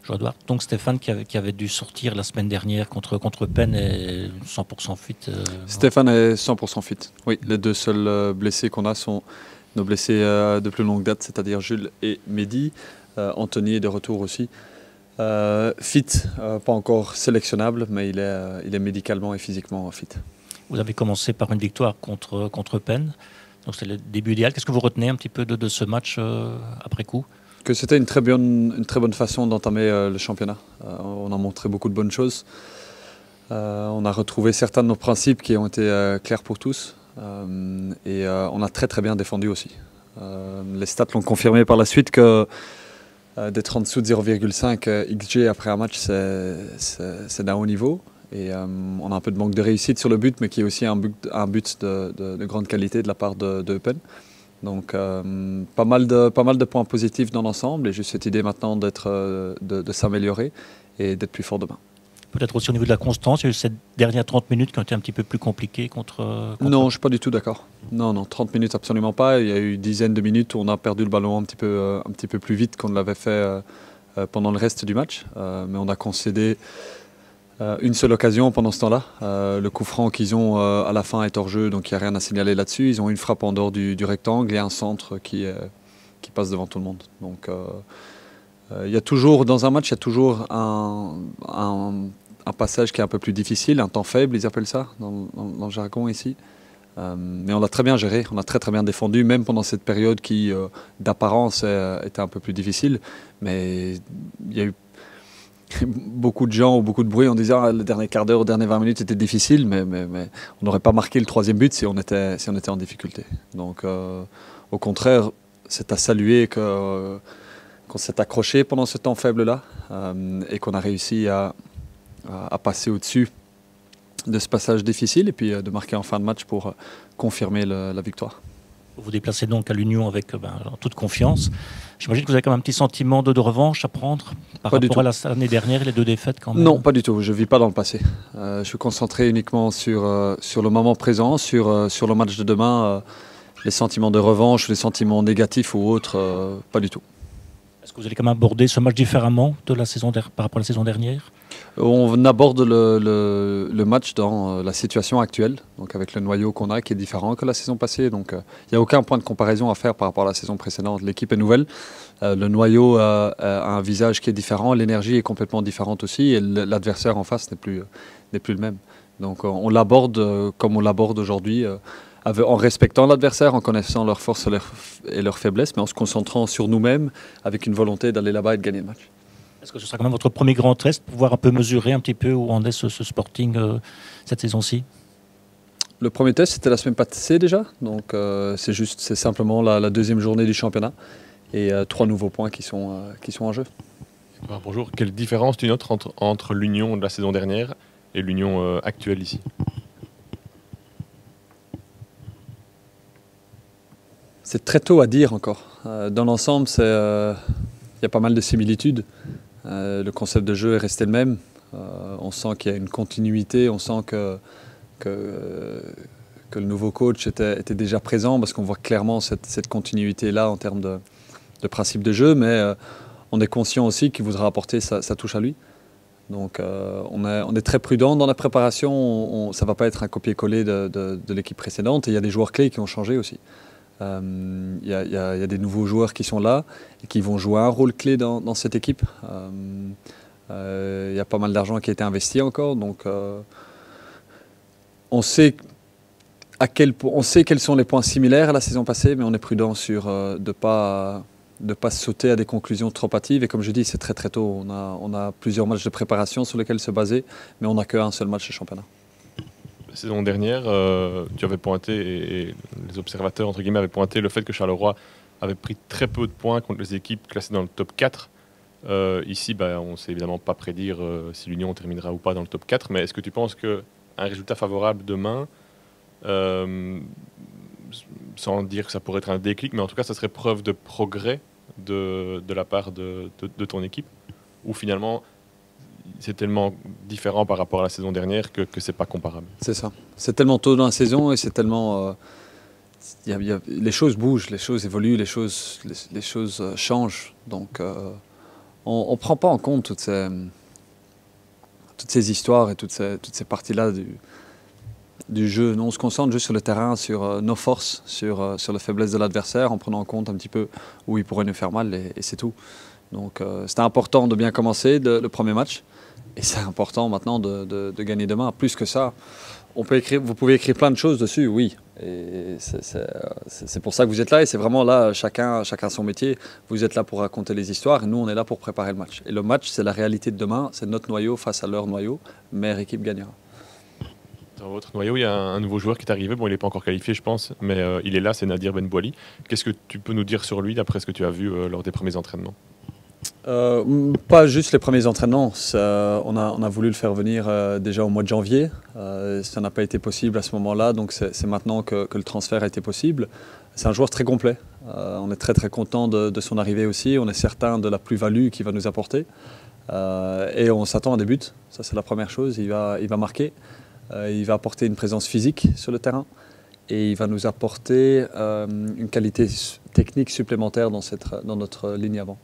Jodoir. Donc Stéphane qui avait dû sortir la semaine dernière contre Penn est 100% fit. Stéphane est 100% fit. Oui, les deux seuls blessés qu'on a sont nos blessés de plus longue date, c'est-à-dire Jules et Mehdi. Anthony est de retour aussi. Fit, pas encore sélectionnable, mais il est médicalement et physiquement fit. Vous avez commencé par une victoire contre Penn, donc c'est le début idéal. Qu'est-ce que vous retenez un petit peu de ce match après coup? Que c'était une très bonne façon d'entamer le championnat. On a montré beaucoup de bonnes choses. On a retrouvé certains de nos principes qui ont été clairs pour tous. Et on a très bien défendu aussi. Les stats l'ont confirmé par la suite que d'être en dessous de 0,5 XG après un match, c'est d'un haut niveau. Et on a un peu de manque de réussite sur le but, mais qui est aussi un but de grande qualité de la part de Eupen. Donc pas mal de points positifs dans l'ensemble, et juste cette idée maintenant de s'améliorer et d'être plus fort demain. Peut-être aussi au niveau de la constance, il y a eu ces dernières 30 minutes qui ont été un petit peu plus compliquées contre... Non, je ne suis pas du tout d'accord. Non, 30 minutes absolument pas. Il y a eu dizaines de minutes où on a perdu le ballon un petit peu plus vite qu'on ne l'avait fait pendant le reste du match. Mais on a concédé une seule occasion pendant ce temps-là. Le coup franc qu'ils ont à la fin est hors jeu, donc il n'y a rien à signaler là-dessus. Ils ont une frappe en dehors du rectangle et un centre qui passe devant tout le monde. Donc il y a toujours, dans un match, il y a toujours un passage qui est un peu plus difficile, un temps faible, ils appellent ça dans le jargon ici. Mais on l'a très bien géré, on a très bien défendu, même pendant cette période qui, d'apparence, était un peu plus difficile. Mais il y a eu beaucoup de gens ou beaucoup de bruit en disant le dernier quart d'heure, les dernières 20 minutes était difficile, mais on n'aurait pas marqué le troisième but si on était en difficulté. Donc au contraire, c'est à saluer qu'on s'est accroché pendant ce temps faible-là et qu'on a réussi à passer au-dessus de ce passage difficile et puis de marquer en fin de match pour confirmer la victoire. Vous vous déplacez donc à l'Union avec en toute confiance. J'imagine que vous avez quand même un petit sentiment de revanche à prendre par rapport à l'année dernière et les deux défaites quand même. Non, pas du tout. Je ne vis pas dans le passé. Je suis concentré uniquement sur le moment présent, sur le match de demain. Les sentiments de revanche, les sentiments négatifs ou autres, pas du tout. Est-ce que vous allez quand même aborder ce match différemment de la saison par rapport à la saison dernière? On aborde le match dans la situation actuelle, donc avec le noyau qu'on a qui est différent que la saison passée. Donc il n'y a aucun point de comparaison à faire par rapport à la saison précédente. L'équipe est nouvelle, le noyau a un visage qui est différent, l'énergie est complètement différente aussi et l'adversaire en face n'est plus le même. Donc on l'aborde comme on l'aborde aujourd'hui, en respectant l'adversaire, en connaissant leurs forces et leurs faiblesses, mais en se concentrant sur nous-mêmes avec une volonté d'aller là-bas et de gagner le match. Est-ce que ce sera quand même votre premier grand test pour pouvoir un peu mesurer un petit peu où en est ce Sporting cette saison-ci? Le premier test, c'était la semaine passée déjà. Donc c'est simplement la deuxième journée du championnat. Et 3 nouveaux points qui sont en jeu. Alors, bonjour, quelle différence tu notes entre l'Union de la saison dernière et l'Union actuelle ici? C'est très tôt à dire encore. Dans l'ensemble, il y a pas mal de similitudes. Le concept de jeu est resté le même. On sent qu'il y a une continuité, on sent que le nouveau coach était déjà présent parce qu'on voit clairement cette continuité-là en termes de principe de jeu, mais on est conscient aussi qu'il voudra apporter sa touche à lui. Donc on est très prudent dans la préparation, ça ne va pas être un copier-coller de l'équipe précédente et il y a des joueurs clés qui ont changé aussi. Il y a des nouveaux joueurs qui sont là et qui vont jouer un rôle clé dans cette équipe. Il y a pas mal d'argent qui a été investi encore, donc on sait quels sont les points similaires à la saison passée, mais on est prudent sur de ne pas sauter à des conclusions trop hâtives. Et comme je dis, c'est très tôt. On a plusieurs matchs de préparation sur lesquels se baser, mais on n'a qu'un seul match de championnat. La saison dernière, tu avais pointé, et les observateurs entre guillemets avaient pointé le fait que Charleroi avait pris très peu de points contre les équipes classées dans le top 4. Ici, on ne sait évidemment pas prédire si l'Union terminera ou pas dans le top 4, mais est-ce que tu penses qu'un résultat favorable demain, sans dire que ça pourrait être un déclic, mais en tout cas ça serait preuve de progrès de la part de ton équipe, ou finalement c'est tellement différent par rapport à la saison dernière que c'est pas comparable? C'est ça. C'est tellement tôt dans la saison et c'est tellement... les choses bougent, les choses évoluent, les choses changent. Donc on ne prend pas en compte toutes ces histoires et toutes ces parties-là du jeu. Nous, on se concentre juste sur le terrain, sur nos forces, sur les faiblesses de l'adversaire, en prenant en compte un petit peu où il pourrait nous faire mal, et c'est tout. Donc c'était important de bien commencer le premier match, et c'est important maintenant de gagner demain. Plus que ça, vous pouvez écrire plein de choses dessus, oui. Et c'est pour ça que vous êtes là, et c'est vraiment là, chacun son métier. Vous êtes là pour raconter les histoires, et nous on est là pour préparer le match. Et le match, c'est la réalité de demain, c'est notre noyau face à leur noyau, meilleure équipe gagnera. Dans votre noyau, il y a un nouveau joueur qui est arrivé. Bon, il n'est pas encore qualifié, je pense, mais il est là, c'est Nadir Benbouali. Qu'est-ce que tu peux nous dire sur lui, d'après ce que tu as vu lors des premiers entraînements? Pas juste les premiers entraînements. On a voulu le faire venir déjà au mois de janvier. Ça n'a pas été possible à ce moment-là, donc c'est maintenant que le transfert a été possible. C'est un joueur très complet. On est très très content de son arrivée aussi. On est certain de la plus-value qu'il va nous apporter. Et on s'attend à des buts. Ça, c'est la première chose. Il va marquer. Il va apporter une présence physique sur le terrain, et il va nous apporter une qualité technique supplémentaire dans notre ligne avant.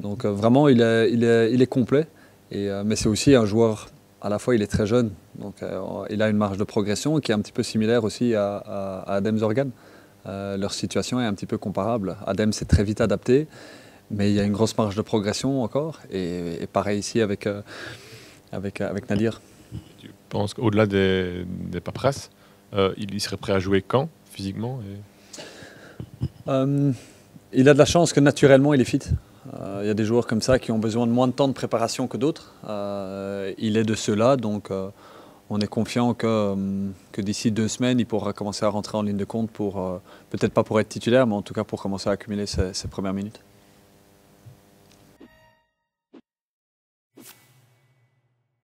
Donc vraiment, il est complet, mais c'est aussi un joueur, à la fois il est très jeune, donc il a une marge de progression qui est un petit peu similaire aussi à Adem Zorgan. Leur situation est un petit peu comparable. Adem s'est très vite adapté, mais il y a une grosse marge de progression encore, et pareil ici avec Nadir. Tu penses qu'au-delà des paperasses, il serait prêt à jouer quand, physiquement Il a de la chance que naturellement il est fit. Il y a des joueurs comme ça qui ont besoin de moins de temps de préparation que d'autres. Il est de ceux-là, donc on est confiant que d'ici 2 semaines, il pourra commencer à rentrer en ligne de compte, peut-être pas pour être titulaire, mais en tout cas pour commencer à accumuler ses premières minutes.